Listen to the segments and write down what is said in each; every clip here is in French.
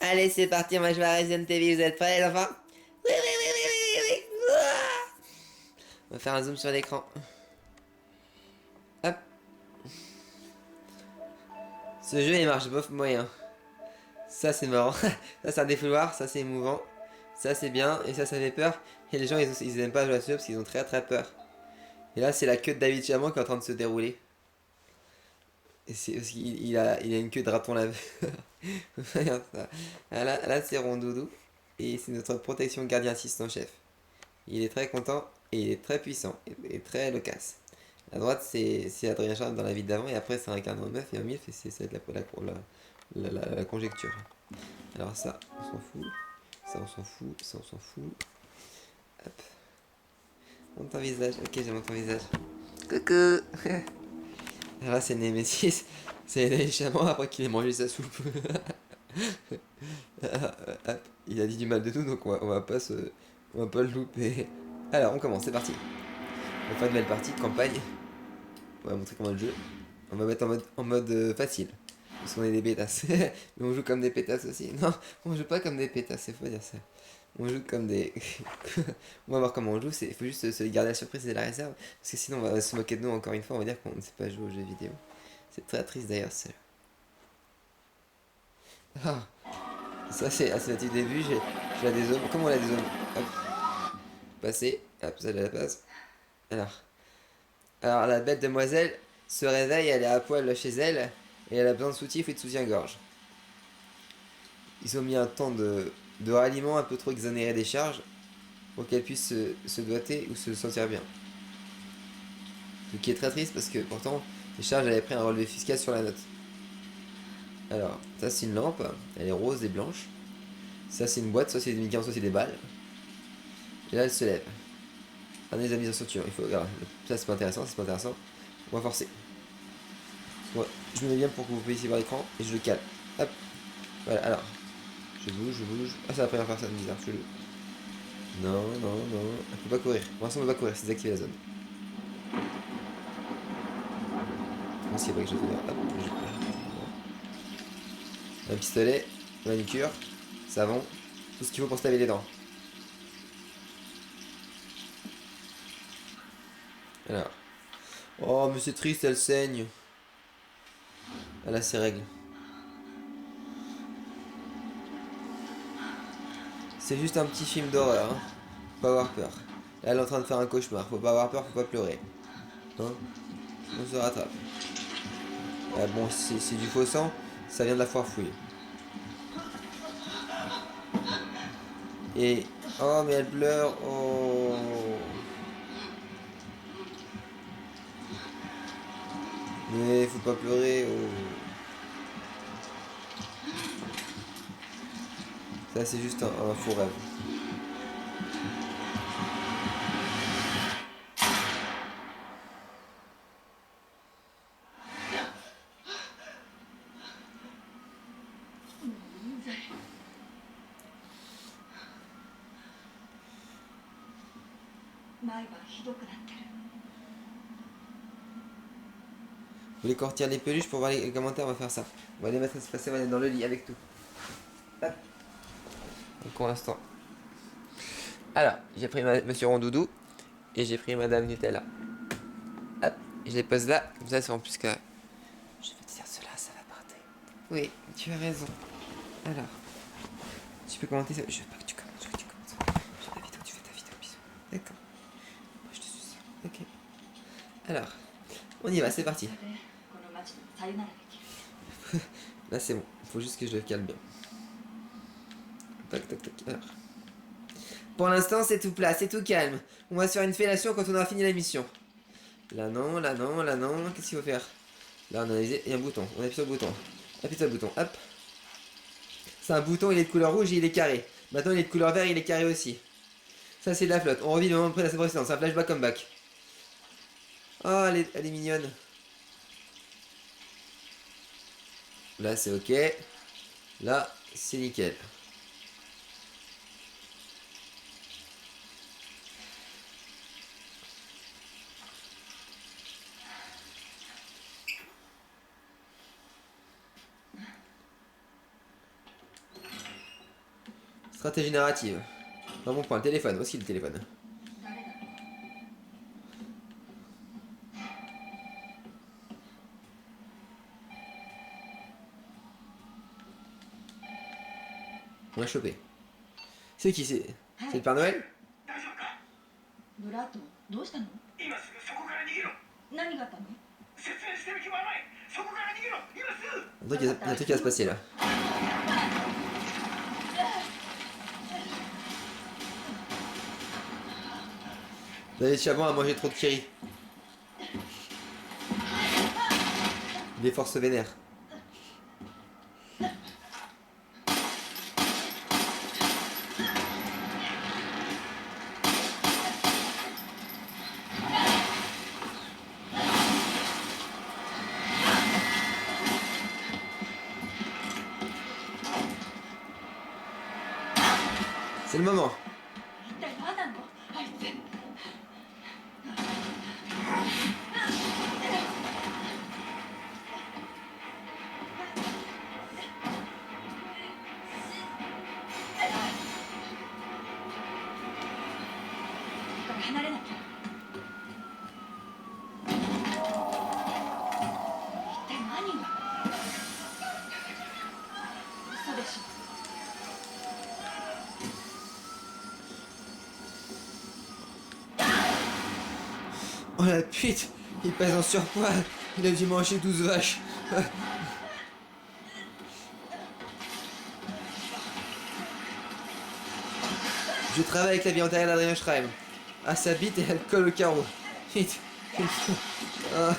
Allez, c'est parti, on va jouer à Resident Evil, vous êtes prêts les enfants? Oui, oui, oui, oui, oui, oui, oui. Ouah. On va faire un zoom sur l'écran. Hop. Ce jeu il marche bof moyen. Ça c'est marrant. Ça c'est un défouloir, ça c'est émouvant. Ça c'est bien, et ça fait peur. Et les gens ils aiment pas jouer à ce jeu parce qu'ils ont très très peur. Et là c'est la queue de David Chamon qui est en train de se dérouler. Et c'est parce qu'il a une queue de raton laveur. Regarde ça. Là c'est Rondoudou. Et c'est notre protection gardien assistant chef. Il est très content et il est très puissant et très loquace. À droite, c'est Adrien Charles dans la vie d'avant et après, c'est un carnet en meuf et en milf et ça va être la conjecture. Alors, ça, on s'en fout. Ça, on s'en fout. Ça, on s'en fout. Hop. Monte ton visage. Ok, j'ai monté ton visage. Coucou. Alors là, c'est Nemesis. C'est les chamans après qu'il ait mangé sa soupe. Hop. Il a dit du mal de nous, donc on va pas le louper. Alors, on commence, c'est parti. On va faire une belle partie de campagne. On va montrer comment le jeu. On va mettre en mode facile. Parce qu'on est des pétasses. Mais on joue comme des pétasses aussi. Non, on joue pas comme des pétasses, c'est faux dire ça. On joue comme des. On va voir comment on joue. Il faut juste se garder la surprise et la réserve. Parce que sinon, on va se moquer de nous encore une fois. On va dire qu'on ne sait pas jouer aux jeux vidéo. C'est très triste d'ailleurs, ça. Ah, ça c'est assez début. J'ai la dézone. Comment on la dézone? Hop, passer. Hop, ça je la passe. Alors. Alors la belle demoiselle se réveille, elle est à poil chez elle, et elle a besoin de soutif et de soutien-gorge. Ils ont mis un temps de ralliement un peu trop exonéré des charges pour qu'elle puisse se doiter ou se sentir bien. Ce qui est très triste parce que pourtant, les charges avaient pris un relevé fiscal sur la note. Alors, ça c'est une lampe, elle est rose et blanche. Ça c'est une boîte, soit c'est des médicaments, soit c'est des balles. Et là elle se lève. Un des amis en structure, il faut. Alors, ça c'est pas intéressant, c'est pas intéressant. On va forcer. Moi, je me mets bien pour que vous puissiez voir l'écran et je le cale. Hop, voilà, alors. Je bouge, je bouge. Ah, c'est la première personne bizarre, je le. Non, non, non. Elle peut pas courir. Pour l'instant, elle peut pas courir, c'est désactiver la zone. Comment s'il n'y a pas que je fais là. Hop, un pistolet, manicure, savon, tout ce qu'il faut pour se laver les dents. Alors. Oh, mais c'est triste, elle saigne. Elle a ses règles. C'est juste un petit film d'horreur, hein. Faut pas avoir peur. Là, elle est en train de faire un cauchemar. Faut pas avoir peur, faut pas pleurer. Hein. On se rattrape. Ah, bon, c'est du faux sang, ça vient de la foire fouille. Et. Oh, mais elle pleure. Oh. Mais faut pas pleurer. Oh. Ça, c'est juste un faux rêve. Vous voulez qu'on retire les peluches pour voir les commentaires? On va faire ça. On va les mettre espacés, on va les mettre dans le lit avec tout. Hop. Donc pour l'instant. Alors, j'ai pris Monsieur Rondoudou et j'ai pris Madame Nutella. Hop. Et je les pose là, comme ça, c'est en plus que. Je vais te dire cela, ça va partir. Oui, tu as raison. Alors, tu peux commenter ça. Je veux pas que tu commentes, je veux que tu commentes. Je fais ta vidéo, tu fais ta vidéo, bisous. D'accord. Moi, je te suis. Ok. Alors, on y va, c'est parti. Là, c'est bon. Faut juste que je le cale bien. Tac, tac, tac. Alors. Pour l'instant, c'est tout plat, c'est tout calme. On va se faire une fellation quand on aura fini la mission. Là non, là non, là non. Qu'est-ce qu'il faut faire? Là, on a il y a un bouton. On appuie sur le bouton. Appuie sur le bouton. Hop. C'est un bouton, il est de couleur rouge et il est carré. Maintenant, il est de couleur vert et il est carré aussi. Ça, c'est de la flotte. On revit le moment de la précédente. C'est un flashback comeback. Oh, elle est mignonne. Là, c'est ok. Là, c'est nickel. Stratégie narrative. Un bon point, le téléphone. Où est-ce qu'il est le téléphone? On l'a chopé. C'est qui c'est? C'est le Père Noël? ブラッド、どうしたの？今すぐそこから逃げろ。何があったの？説明してる暇はない。そこから逃げろ。今すぐ。 Il y a un truc qui va se passer là. David Chabon a mangé trop de kiri. Les forces vénères. C'est le moment. 一体何なの？あいつ。から離れなきゃ。一体何が？嘘でしょ。 Oh la pute, il pèse en surpoids. Il a dû manger 12 vaches. Je travaille avec la vie antérieure d'Adrien Schreim. Ah, sa bite et elle colle au carreau. Vite. Ah.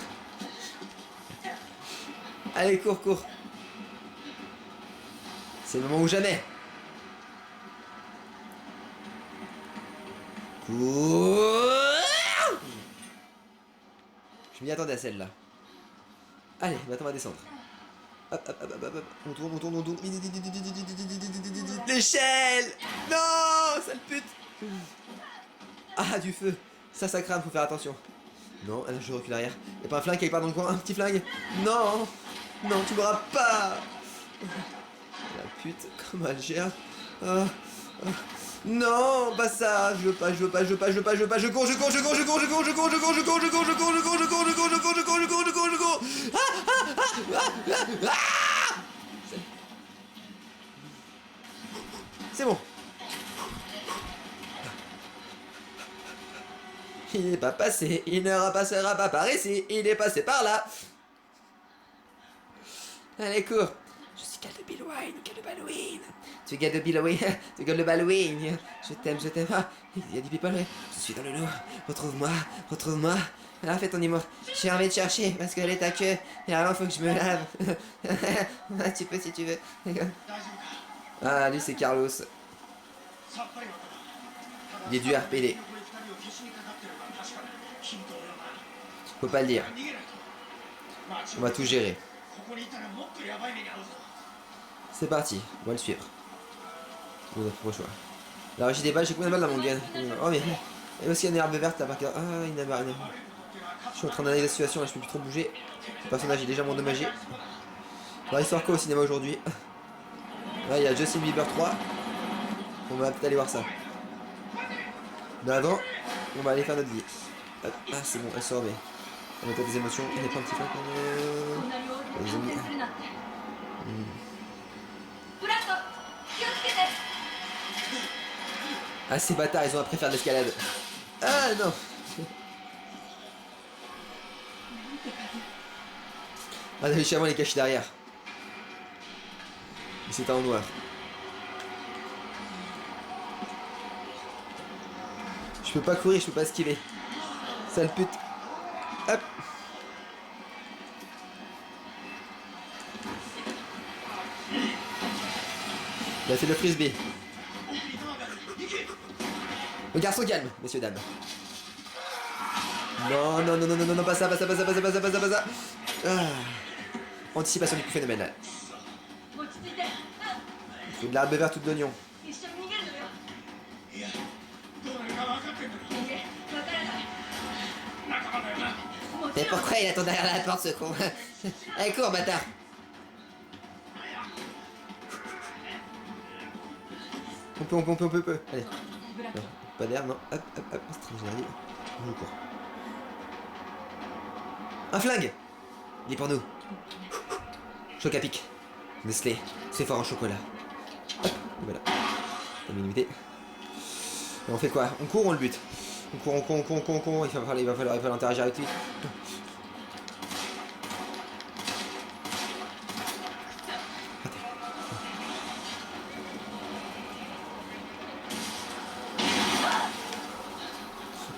Allez, cours, cours. C'est le moment ou jamais. Cours. Je m'y attendais à celle-là. Allez, maintenant on va descendre. Hop, hop, hop, hop, hop. On tourne, on tourne, on tourne. L'échelle! Non! Sale pute! Ah, du feu. Ça crame, faut faire attention. Non, là, je recule arrière. Y'a pas un flingue quelque part dans le coin? Un petit flingue? Non! Non, tu m'auras pas! La pute, comment elle gère? Ah, ah. Non, pas ça, je veux pas, je veux pas, je veux pas, je veux pas, je veux pas, je cours, je cours, je cours, je cours, je cours, je cours, je cours, je cours, je cours, je cours, je cours, je cours, je cours, je cours, je cours, je cours, je cours, je cours. C'est bon. Il n'est pas passé, il ne repassera pas par ici, il est passé par là. Allez, cours. Je suis Gal de Billowine, Gal de Balloween. Tu es Gal de Billowine, tu es Gal de Balloween. Je t'aime, je t'aime. Ah, il y a des people, ouais. Je suis dans le loup. Retrouve-moi, retrouve-moi. Alors fais ton humour. J'ai envie de chercher parce que elle est ta queue. Et alors faut que je me lave. Ah, tu peux si tu veux. Ah, lui c'est Carlos. Il est du RPD. Faut pas le dire. On va tout gérer. C'est parti, on va le suivre. On a trop choix. La régie des balles, j'ai combien de balles dans mon gun? Oh mais... Et aussi une herbe verte là par cœur. Ah, il n'a pas rien. Je suis en train d'analyser la situation là, je peux plus trop bouger. Le personnage est légèrement endommagé. Alors, histoire quoi au cinéma aujourd'hui? Là, il y a Justin Bieber 3. On va peut-être aller voir ça. Mais avant, on va aller faire notre vie. Hop. Ah, c'est bon, elle se remet. On a peut-être des émotions. Il n'y a pas un petit peu. Les amis. Ah, ces bâtards, ils ont appris à faire de l'escalade. Ah non. Ah, David Chabon, il est caché derrière. Mais c'était en noir. Je peux pas courir, je peux pas esquiver. Sale pute. Hop. Il a fait le frisbee. Le garçon calme, messieurs, dames. Non, non, non, non, non, non, pas ça, pas ça, pas ça, pas ça, pas ça, pas ça, pas ça. Ah. Anticipation du coup phénomène là. Il faut de l'herbe verte ou de l'oignon. Mais pourquoi il attend derrière la porte ce con? Allez, cours, bâtard. On peut. Allez. ブラッ Non, ク pas d'air, non. Hop. Stratégie arrive. On court. Un flingue! Il est pour nous. Choc à pic. Nestlé, c'est fort en chocolat. Hop, voilà. T'as minimité. Et on fait quoi? On court ou on le bute? On court. Il va falloir interagir avec lui.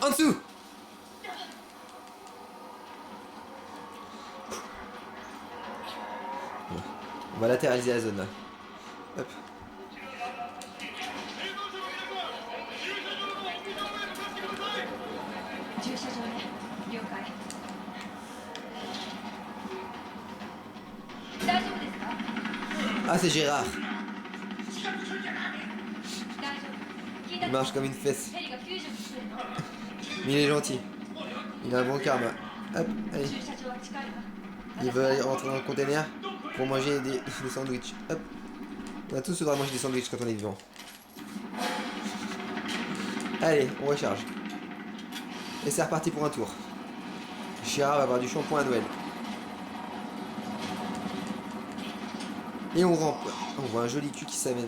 En dessous! On va latéraliser la zone là. Hop. 駐車場ね了解大丈夫ですか Ah, c'est Gérard. 大丈夫聞いた Il marche comme une fesse. ヘリが救助に来てるの Mais il est gentil. Il a un bon karma. Hop, allez. 駐車場は近いわ Il veut aller rentrer dans le container pour manger des sandwichs. Hop. On a tous le droit de manger des sandwichs quand on est vivant. Allez, on recharge. Et c'est reparti pour un tour. Gérard va avoir du shampoing à Noël. Et on rampe. On voit un joli cul qui s'amène.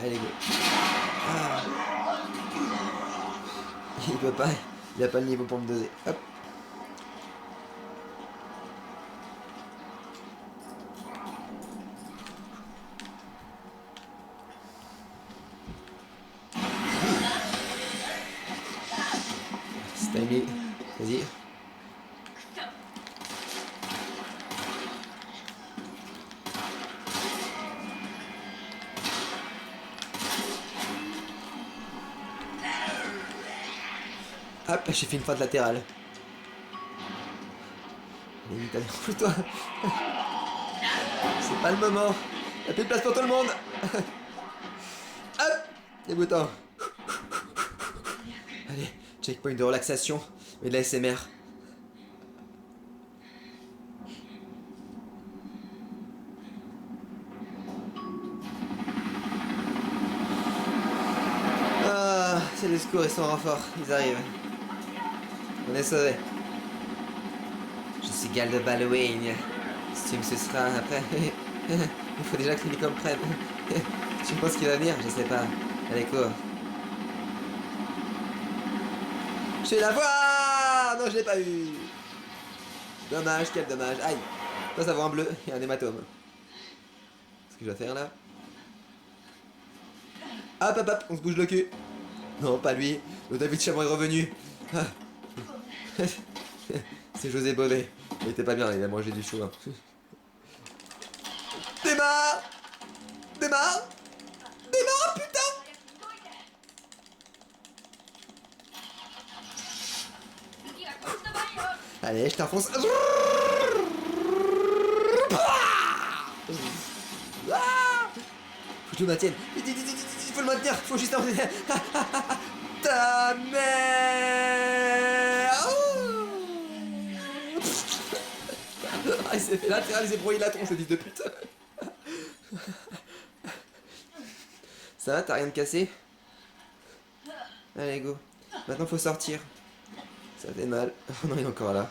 Allez, go. Ah. Il peut pas. Il a pas le niveau pour me doser. Hop. Stylé. Vas-y. Hop, j'ai fait une feinte latérale. Allez, vite, allez, enfuis-toi. C'est pas le moment. Y'a plus de place pour tout le monde. Hop, les boutons. Allez, checkpoint de relaxation et de la SMR. Ah, c'est les secours, ils sont en renfort, ils arrivent. On est sauvés. Je suis Gal de Halloween. Si ce sera après. Il faut déjà que l'hélicoptère prenne. Tu penses qu'il va venir? Je sais pas. Allez, cours. Je vais la voir! Non, je l'ai pas eu. Dommage, quel dommage. Aïe. Toi, ça voit un bleu et un hématome. Qu'est-ce que je dois faire là? Hop, on se bouge le cul. Non, pas lui. Le David Chamon est revenu. Ah. C'est José Bové. Il était pas bien, il a mangé du chou. Hein. Démarre, putain! Allez, je t'enfonce. Ah, faut que je le maintienne. Il faut le maintenir. Faut juste en... Ta mère. Ah, il s'est fait latéral, il s'est brouillé la tronche, le fils de pute. Ça va, t'as rien de cassé? Allez, go. Maintenant, faut sortir. Ça fait mal. Oh non, il est encore là.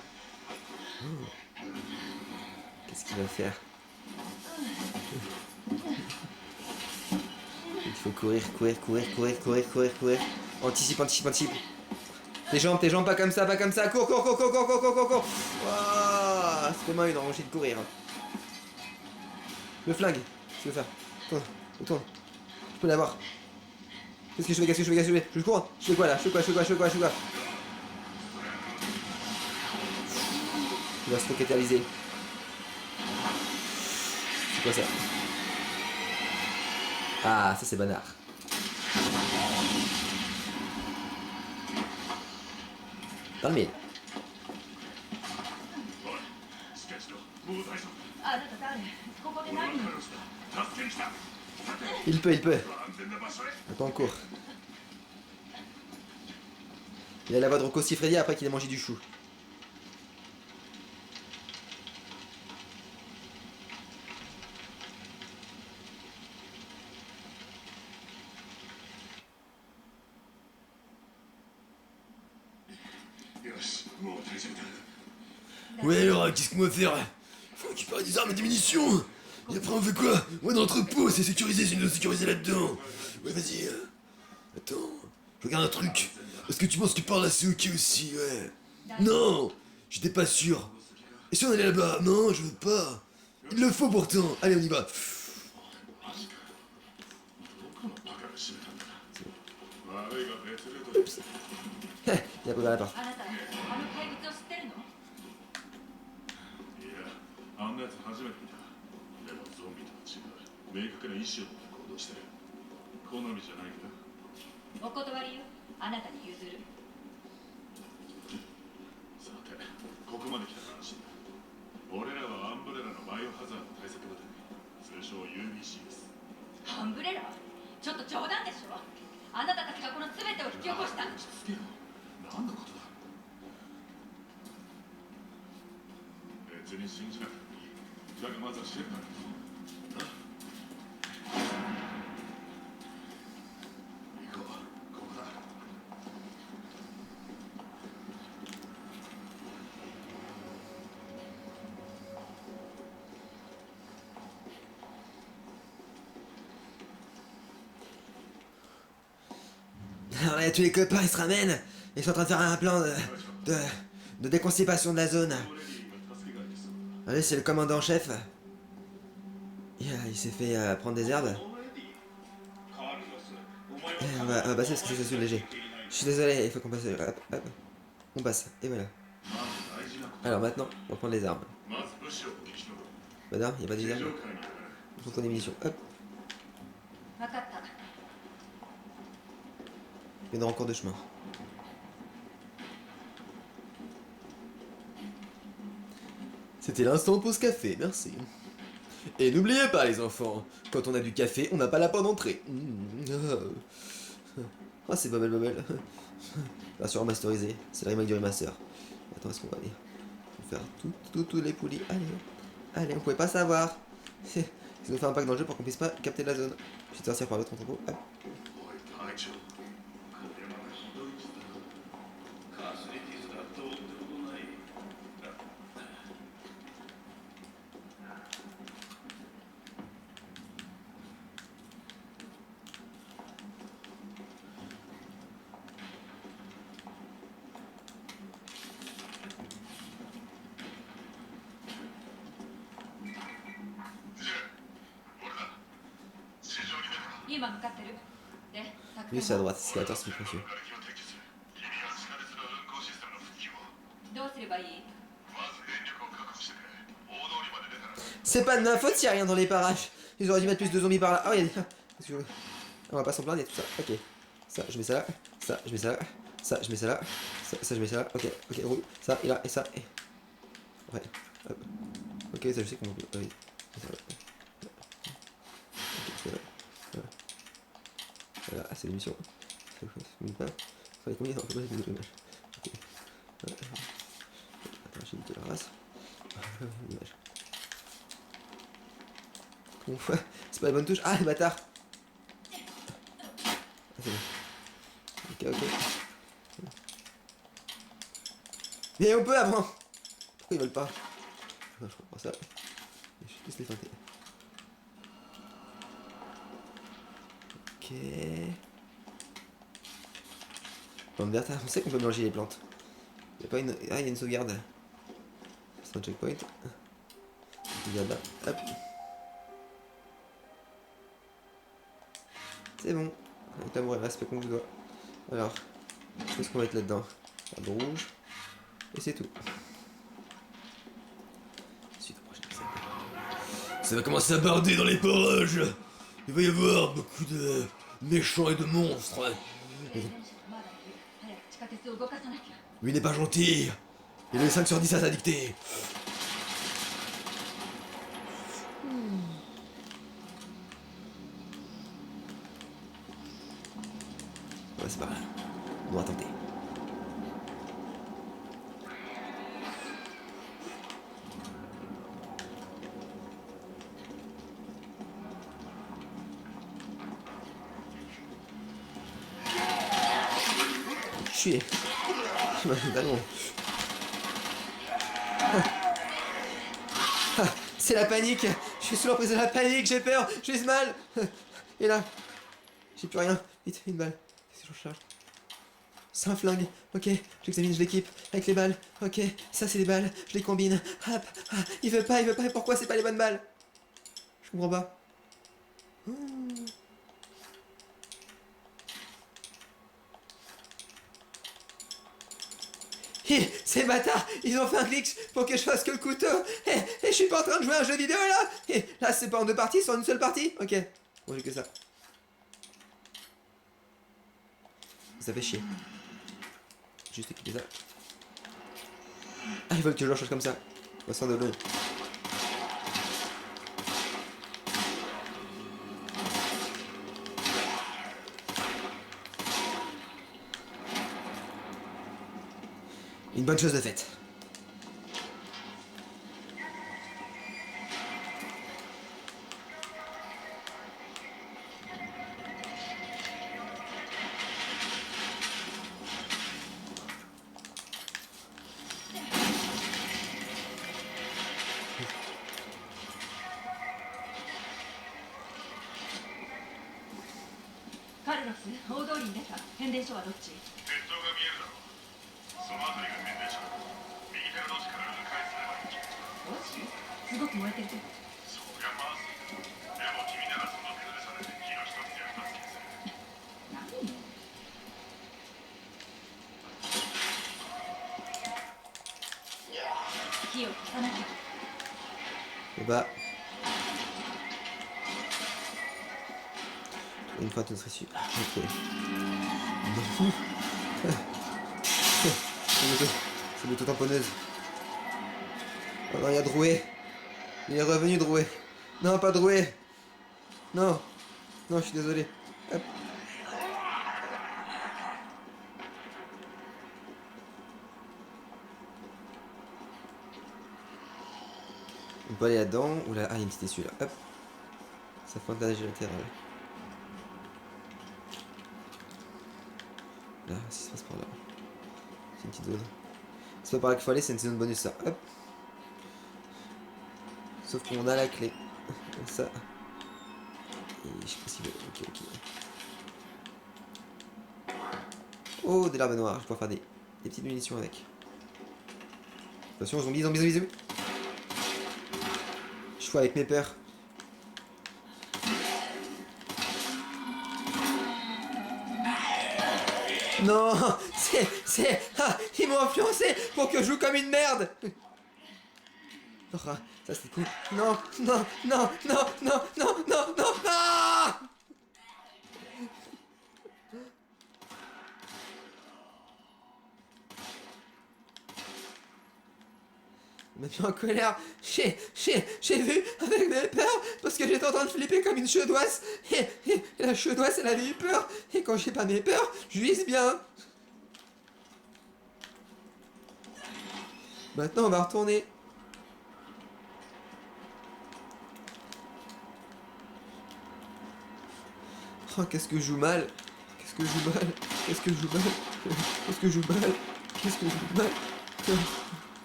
Qu'est-ce qu'il va faire? Il faut courir. Anticipe. Tes jambes, pas comme ça. Cours. Wow, c'était moi une envie de courir. Le flingue. Qu'est-ce que tu veux faire? Tourne. Je peux l'avoir. Qu'est-ce que je fais? Je cours. Je fais quoi là? Je fais quoi? Il va se recataliser. C'est quoi ça? Ah, ça c'est banard. Dans le mille. しかしのもう大丈夫あなた誰ここで何助けに来た Il peut. 安全な場所へ Attends, on court. Il a la voix de Rocco Siffredi après qu'il ait mangé du chou. Alors, qu'est-ce qu'on va faire? Faut récupérer des armes et des munitions. Et après, on fait quoi? On va dans l'entrepôt, c'est sécurisé, c'est une sécurisé là-dedans. Ouais, vas-y. Attends, je regarde un truc. Est-ce que tu penses que tu parles assez ok aussi? Ouais. Non, j'étais pas sûr. Et si on allait là-bas? Non, je veux pas. Il le faut pourtant. Allez, on y va. どこのバカが閉めたんだ。悪いが別ルートで。 Il a pas la porte. あなたあの怪物を知ってるの？いや、あんなやつ初めて見た。でもゾンビとは違う。明確な意志を持って行動してる。好みじゃないか。お断りよ。あなたに譲る。さて、ここまで来たら安心だ。俺らはアンブレラのバイオハザード対策部隊、通称 UBC です。アンブレラ？ちょっと冗談でしょ。あなたたちがこの全てを引き起こした。落ち着けよ。何のことだ。別に信じなくてもいい。だがまずはシェルターに行こう。な。行こう。ここだ。 Alors là, tous les copains, ils se ramènent. Ils sont en train de faire un plan de déconstipation de la zone. Allez, c'est le commandant en chef. Il s'est fait prendre des herbes. On va passer parce que c'est léger. Je suis désolé, il faut qu'on passe. Hop, hop. On passe, et voilà. Alors maintenant, on va prendre les armes. Madame, il n'y a pas des armes. Il faut qu'on ait des munitions. Hop, 分かった。 il y en aura en cours de chemin. C'était l'instant pause café, merci. Et n'oubliez pas les enfants, quand on a du café, on n'a pas la porte d'entrée. Ah, c'est Bubble Bubble. Version remasterisée, c'est le remake du remaster. Attends, est-ce qu'on va aller? On va faire tous les poulies. Allez, on pouvait pas savoir. Ils nous fait un pack dans le jeu pour qu'on puisse pas capter la zone. Je vais sortir par l'autre entrepôt. Hop. おい隊長、これまたひどい傷だ。かすり傷だ。どうってことない。今向かってる。で、作 Lui, 戦 c'est à は droite, c'est à c'est plus précieux. がれきを撤去する。君は地下鉄の運行システムの復旧を。どうすればいい？まず電力を確保してくれ。大通りまで出たら。 C'est pas de ma faute s'il y a rien dans les parages. Ils auraient dû mettre plus de zombies par là. Ah, il y a des. Excusez-moi. On va pas s'en plaindre, il y a tout ça. Ok. Ça, je mets ça là. Ça, je mets ça là. Ça, je mets ça là. Ça, je mets ça là. Ok, roule. Ça, et là, et ça. Et... Ouais. Hop. Ok, ça, je sais qu'on peut. Oui. Ça, ouais. Ok, c'est là. Voilà, c'est l'émission. Ça, je pas. Fallait combien? Non, faut pas les images. Ok. Attends, j'ai niqué la race. L'image. Comment on fait? C'est pas la bonne touche. Ah, les bâtards! Ah, c'est bon. Ok. Mais on peut avant! Pourquoi ils veulent pas? Je comprends ça. Je vais tous les tenter. Ok. Plante verte, on sait qu'on peut manger les plantes. Il y a pas une. Ah, il y a une sauvegarde. C'est un checkpoint. Sauvegarde là. Hop. C'est bon. Avec l'amour et le respect qu'on vous doit. Alors, qu'est-ce qu'on va mettre là-dedans? Un rouge. Et c'est tout. Suite au prochain épisode. Ça va commencer à barder dans les parages. Il va y avoir beaucoup de méchants et de monstres. まだいる。早く地下鉄を動かさなきゃ。 Lui n'est pas gentil. Il a eu 5 sur 10 à sa dictée. Ouais, c'est pas grave. On va tenter. Chier. Je m'en totalement. C'est la panique. Je suis sous l'emprise de la panique, j'ai peur, j'ai mal. Et là, j'ai plus rien. Vite, une balle. Qu'est-ce que je recharge? C'est un flingue. Ok, j'examine, je l'équipe avec les balles. Ok, ça c'est des balles, je les combine. Hop, ah, il veut pas, pourquoi c'est pas les bonnes balles? Je comprends pas. Ces bâtards, ils ont fait un glitch pour que je fasse que le couteau. Et je suis pas en train de jouer à un jeu vidéo là. Et là c'est pas en deux parties, c'est en une seule partie. Ok, bon j'ai que ça. Ça fait chier. Juste équiper ça. Ah, ils veulent que je leur change comme ça. Au sein de l'eau. Une bonne chose de faite.カルロス、大通りに出た。変電所はどっち？鉄塔が見えるだろう。その辺りが変電所だ。右手の路地から迂回すればいい。路地？すごく燃えてるけど。そりゃまずい。でも君ならその崩されて火の一つや二つ消せる。何？火を消さなきゃ。Et bah. Une fois tu serais sûr. Ok. Non. C'est l'auto-tamponneuse. Oh non, il y a Drouet. Il est revenu Drouet. Non, pas Drouet. Non. Non, je suis désolé. Hop. On peut aller là-dedans. Ou là. Ah, il y a une petite issue là. Hop. Ça fait un dégagé latéral. Là, ça se passe par là. C'est une petite zone. C'est pas par là qu'il faut aller, c'est une zone bonus ça. Hop. Sauf qu'on a la clé. Comme ça. Et je sais pas s'il veut. Ok, ok. Oh, des larves noires. Je peux faire des petites munitions avec. Attention, zombies, zombies, zombies, zombies. Je joue avec mes peurs. Non, ah, ils m'ont influencé pour que je joue comme une merde. Oh, ça c'est cool. Non, non, non, non, non, non, non, non, ah! Il m'a mis en colère. J'ai vu avec mes peurs parce que j'étais en train de flipper comme une chaudoisse. Et la chaudoisse, elle avait eu peur. Et quand j'ai pas mes peurs, je vise bien. Maintenant, on va retourner. Oh, qu'est-ce que je joue mal. Qu'est-ce que je joue mal. Qu'est-ce que je joue mal. Qu'est-ce que je joue mal. Qu'est-ce que je joue mal.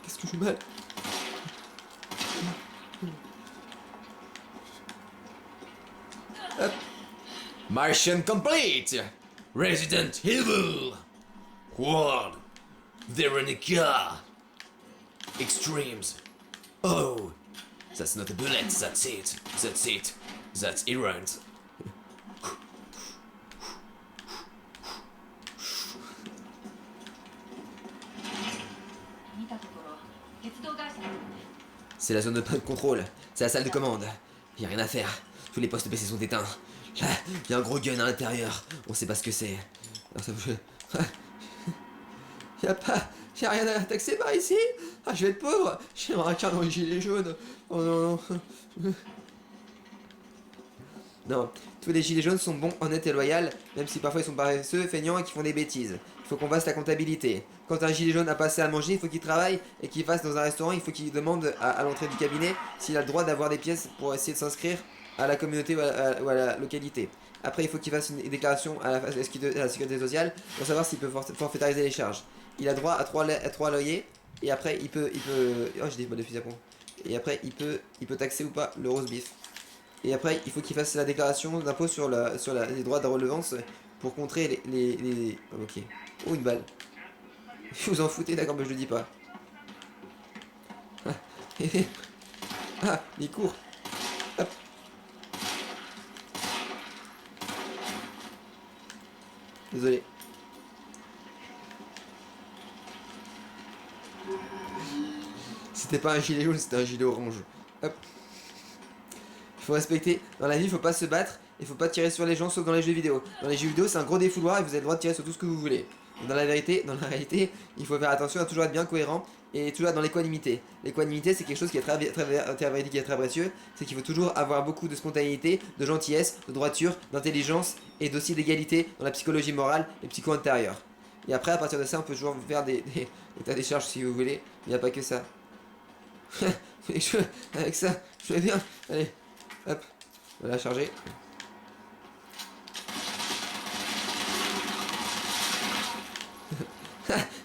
Qu'est-ce que je joue mal. Hop. Mission complete! Resident Evil! World! Veronica! Extremes! Oh! That's not a bullet, that's it! That's it! That's errant! 見たところ鉄道会社だったね。 C'est la zone de contrôle. C'est la salle de commande. Y a rien à faire. Tous les postes PC sont éteints. Là, y a un gros gun à l'intérieur. On sait pas ce que c'est. Alors ça bouge. Y a rien à taxer par ici. Ah, je vais être pauvre. J'ai un carte dans les gilets jaunes. Oh non, non. Non, tous les gilets jaunes sont bons, honnêtes et loyaux, même si parfois ils sont paresseux, feignants et qui font des bêtises. Il faut qu'on fasse la comptabilité. Quand un gilet jaune a pas assez à manger, il faut qu'il travaille et qu'il fasse dans un restaurant, il faut qu'il demande à l'entrée du cabinet s'il a le droit d'avoir des pièces pour essayer de s'inscrire à la communauté ou à la localité. Après, il faut qu'il fasse une déclaration à la sécurité sociale pour savoir s'il peut forfaitariser les charges. Il a droit à 3 loyers et après il peut... Oh, j'ai des balles de fusil à pompe. Et après, il peut taxer ou pas le rose beef. Et après, il faut qu'il fasse la déclaration d'impôt sur les droits de relevance pour contrer oh, ok. Oh, une balle. Vous en foutez, d'accord, mais je le dis pas. Ah, il court. Hop. Désolé. C'était pas un gilet jaune, c'était un gilet orange. Hop. Il faut respecter. Dans la vie, il faut pas se battre. Il faut pas tirer sur les gens, sauf dans les jeux vidéo. Dans les jeux vidéo, c'est un gros défouloir et vous avez le droit de tirer sur tout ce que vous voulez. Dans la réalité, il faut faire attention à toujours être bien cohérent et toujours être dans l'équanimité. L'équanimité, c'est quelque chose qui est très véridique et très précieux. C'est qu'il faut toujours avoir beaucoup de spontanéité, de gentillesse, de droiture, d'intelligence et d'aussi d'égalité dans la psychologie morale et psycho-intérieure. Et après, à partir de ça, on peut toujours faire des états des charges si vous voulez. Il n'y a pas que ça. Avec ça, je vais bien. Allez, hop, on va la charger.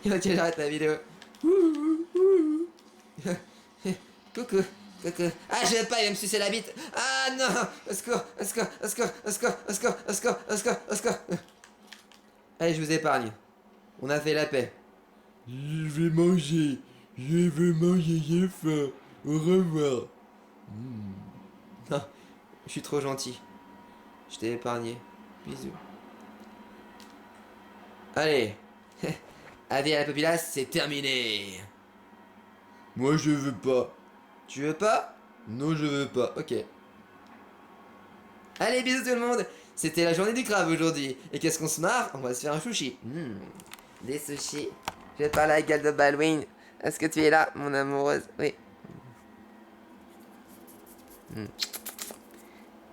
Il va que j'arrête la vidéo. Coucou, coucou. Ah, je veux pas, il va me sucer la bite. Ah non, au secours, au secours, au secours, au secours, au secours, au secours, au secours, au secours. Allez, je vous épargne. On a fait la paix. Je vais manger. Je veux manger, j'ai faim. Au revoir. Non, je suis trop gentil. Je t'ai épargné. Bisous. Allez. Avis à la populace, c'est terminé. Moi je veux pas. Tu veux pas? Non, je veux pas. Ok. Allez, bisous tout le monde. C'était la journée du crabe aujourd'hui. Et qu'est-ce qu'on se marre? On va se faire un sushi. Des sushis. Je vais parler à Gal de Baldwin. Est-ce que tu es là, mon amoureuse? Oui.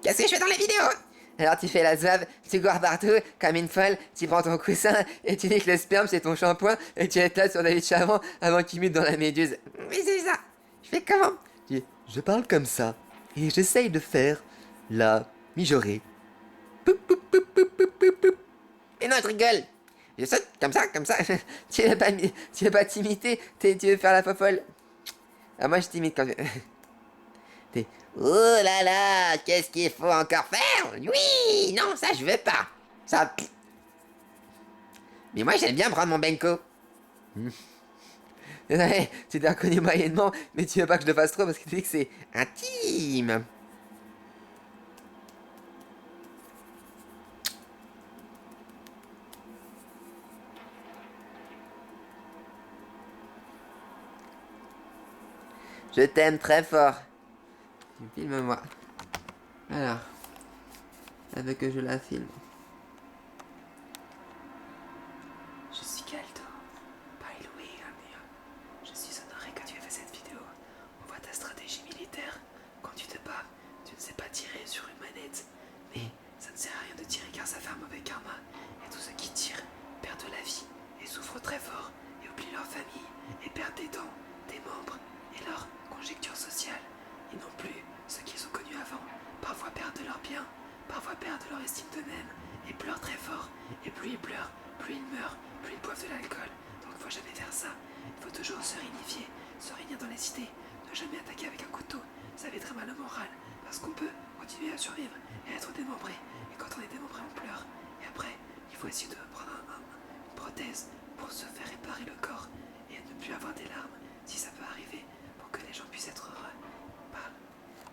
Qu'est-ce que je fais dans la vidéo? Alors tu fais la zouave, tu cours partout, comme une folle, tu prends ton coussin, et tu dis que le sperme c'est ton shampoing, et tu étales sur David Chavant avant qu'il mute dans la méduse. Oui, c'est ça. Je fais comment? Je parle comme ça, et j'essaye de faire la mijaurée. Mais non, je rigole. Je saute comme ça, comme ça. Tu veux pas t'imiter, tu veux faire la fofolle. Ah, moi je t'imite quand T'es... Oh là là, qu'est-ce qu'il faut encore faire? Oui, non, ça je veux pas. Ça... Mais moi j'aime bien prendre mon benko. Ouais, tu t'es reconnu moyennement, mais tu veux pas que je le fasse trop parce que tu dis que c'est intime. Je t'aime très fort. Filme-moi. Alors. Elle veut que je la filme. Je suis Galdo. By Louis, je suis honoré que tu aies fait cette vidéo. On voit ta stratégie militaire. Quand tu te bats, tu ne sais pas tirer sur une manette. Mais ça ne sert à rien de tirer car ça fait un mauvais karma. Et tous ceux qui tirent perdent de la vie et souffrent très fort et oublient leur famille et perdent des dents, des membres et leur conjecture sociale. Et non plus ceux qu'ils ont connus avant. Parfois perdent leur bien, parfois perdent leur estime d'eux-mêmes et pleurent très fort. Et plus ils pleurent, plus ils meurent, plus ils boivent de l'alcool. Donc faut jamais faire ça. Il faut toujours se réunifier, se réunir dans les idées, ne jamais attaquer avec un couteau. Ça fait très mal au moral, parce qu'on peut continuer à survivre et être démembré. Et quand on est démembré, on pleure. Et après, il faut essayer de prendre une prothèse pour se faire réparer le corps et ne plus avoir des larmes, si ça peut arriver, pour que les gens puissent être heureux. Parle.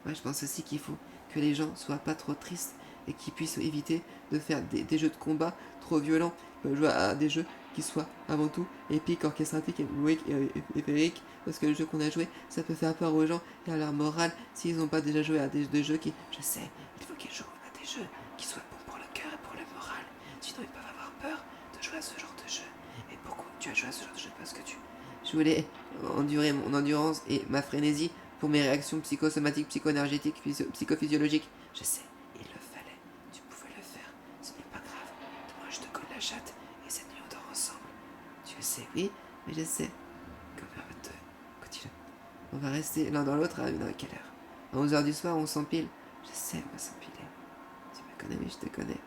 Ouais, je pense aussi qu'il faut que les gens soient pas trop tristes et qu'ils puissent éviter de faire des jeux de combat trop violents. Ils peuvent jouer à des jeux qui soient avant tout épiques, orchestratiques et féeriques, parce que le jeu qu'on a joué, ça peut faire peur aux gens et à leur morale s'ils n'ont pas déjà joué à des jeux qui... Je sais, il faut qu'ils jouent à des jeux qui soient bons pour le cœur et pour le moral. Sinon ils peuvent avoir peur de jouer à ce genre de jeu. Et pourquoi tu as joué à ce genre de jeu? Parce que Je voulais endurer mon endurance et ma frénésie pour mes réactions psychosomatiques, psycho-énergétiques, psychophysiologiques. je sais, il le fallait. Tu pouvais le faire. Ce n'est pas grave. Demain je te colle la chatte et cette nuit on dort ensemble. Tu le sais, oui, mais je sais. Combien de continue. On va rester l'un dans l'autre à quelle heure? À 11h du soir, on s'empile. Je sais, on va s'empiler. Tu me connais, oui, je te connais.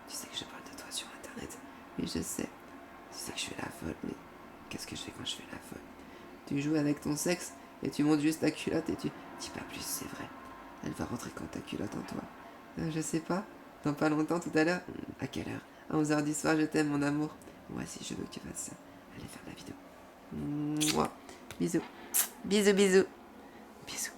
Tu sais que je parle de toi sur internet. Oui, je sais. Tu sais que je fais la folle, mais qu'est-ce que je fais quand je fais la folle? Tu joues avec ton sexe et tu montes juste ta culotte et tu... Dis pas plus, c'est vrai. Elle va rentrer quand ta culotte en toi? Je sais pas. Dans pas longtemps, tout à l'heure? À quelle heure? À 11h du soir, je t'aime, mon amour. Moi aussi, je veux que tu fasses ça. Allez faire la vidéo. Mouah. Bisous. Bisous, bisous. Bisous.